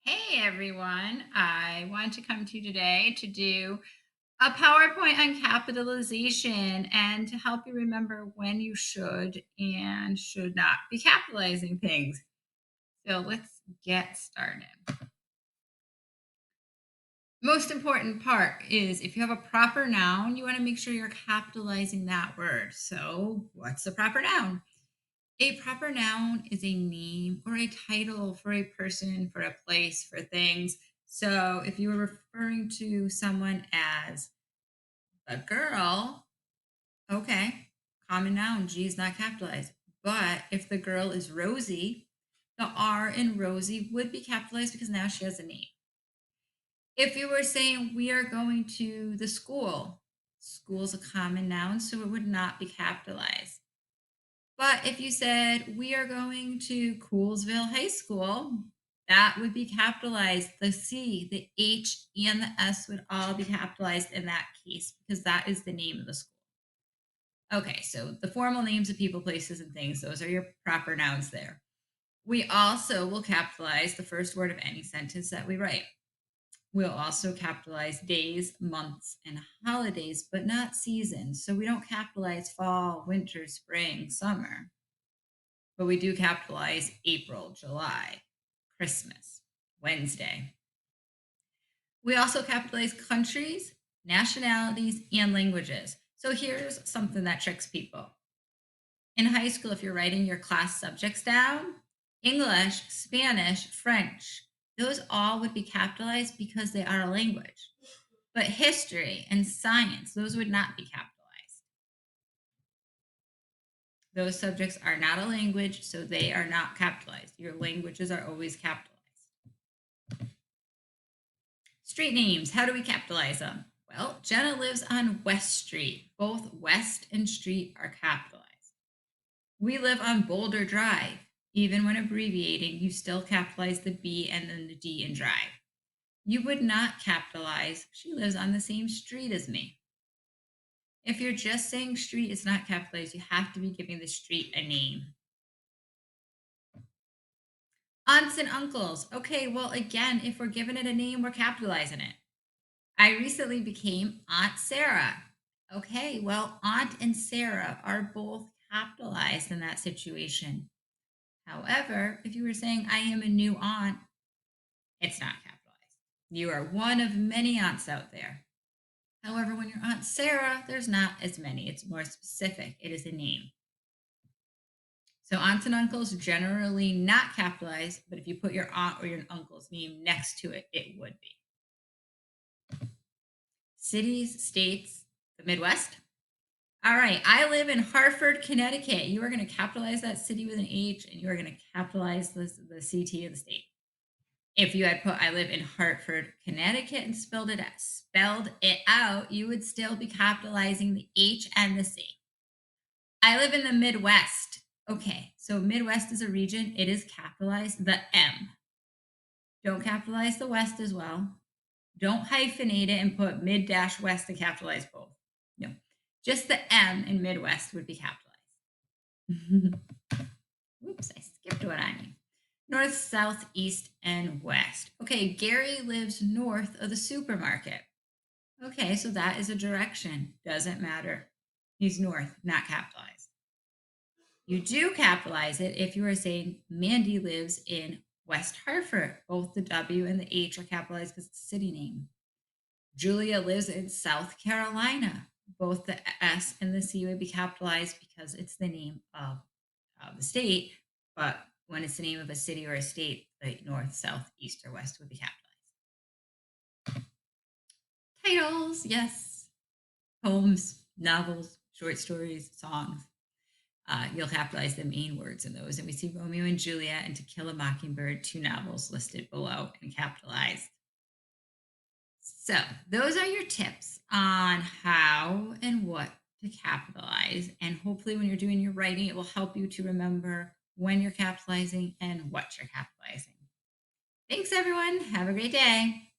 Hey everyone, I want to come to you today to do a PowerPoint on capitalization and to help you remember when you should and should not be capitalizing things. So let's get started. Most important part is if you have a proper noun, you want to make sure you're capitalizing that word. So, what's a proper noun? A proper noun is a name or a title for a person, for a place, for things. So if you were referring to someone as a girl, okay, common noun, G is not capitalized. But if the girl is Rosie, the R in Rosie would be capitalized because now she has a name. If you were saying we are going to the school, school is a common noun, so it would not be capitalized. But if you said, "We are going to Coolsville High School," that would be capitalized. The C, the H, and the S would all be capitalized in that case because that is the name of the school. Okay, so the formal names of people, places, and things, those are your proper nouns there. We also will capitalize the first word of any sentence that we write. We'll also capitalize days, months, and holidays, but not seasons. So we don't capitalize fall, winter, spring, summer. But we do capitalize April, July, Christmas, Wednesday. We also capitalize countries, nationalities, and languages. So here's something that tricks people. In high school, if you're writing your class subjects down, English, Spanish, French, those all would be capitalized because they are a language. But history and science, those would not be capitalized. Those subjects are not a language, so they are not capitalized. Your languages are always capitalized. Street names, how do we capitalize them? Well, Jenna lives on West Street. Both West and Street are capitalized. We live on Boulder Drive. Even when abbreviating, you still capitalize the B and then the D in drive. You would not capitalize, she lives on the same street as me. If you're just saying street, it's not capitalized. You have to be giving the street a name. Aunts and uncles. Okay, well, again, if we're giving it a name, we're capitalizing it. I recently became Aunt Sarah. Okay, well, Aunt and Sarah are both capitalized in that situation. However, if you were saying, I am a new aunt, it's not capitalized. You are one of many aunts out there. However, when you're Aunt Sarah, there's not as many. It's more specific, it is a name. So, aunts and uncles generally not capitalized, but if you put your aunt or your uncle's name next to it, it would be. Cities, states, the Midwest. All right. I live in Hartford, Connecticut. You are going to capitalize that city with an H and you are going to capitalize the CT of the state. If you had put I live in Hartford, Connecticut and spelled it out, you would still be capitalizing the H and the C. I live in the Midwest. Okay. So Midwest is a region. It is capitalized the M. Don't capitalize the West as well. Don't hyphenate it and put mid dash West and capitalize both. No. Just the M in Midwest would be capitalized. Whoops, I skipped one on you. North, south, east, and west. Okay, Gary lives north of the supermarket. Okay, so that is a direction. Doesn't matter. He's north, not capitalized. You do capitalize it if you are saying Mandy lives in West Hartford. Both the W and the H are capitalized because it's a city name. Julia lives in South Carolina. Both the S and the C would be capitalized because it's the name of the state. But when it's the name of a city or a state, the north, south, east, or west would be capitalized. Titles, yes. Poems, novels, short stories, songs. You'll capitalize the main words in those. And we see Romeo and Juliet and To Kill a Mockingbird, two novels listed below and capitalized. So, those are your tips on how and what to capitalize. And hopefully, when you're doing your writing, it will help you to remember when you're capitalizing and what you're capitalizing. Thanks, everyone. Have a great day.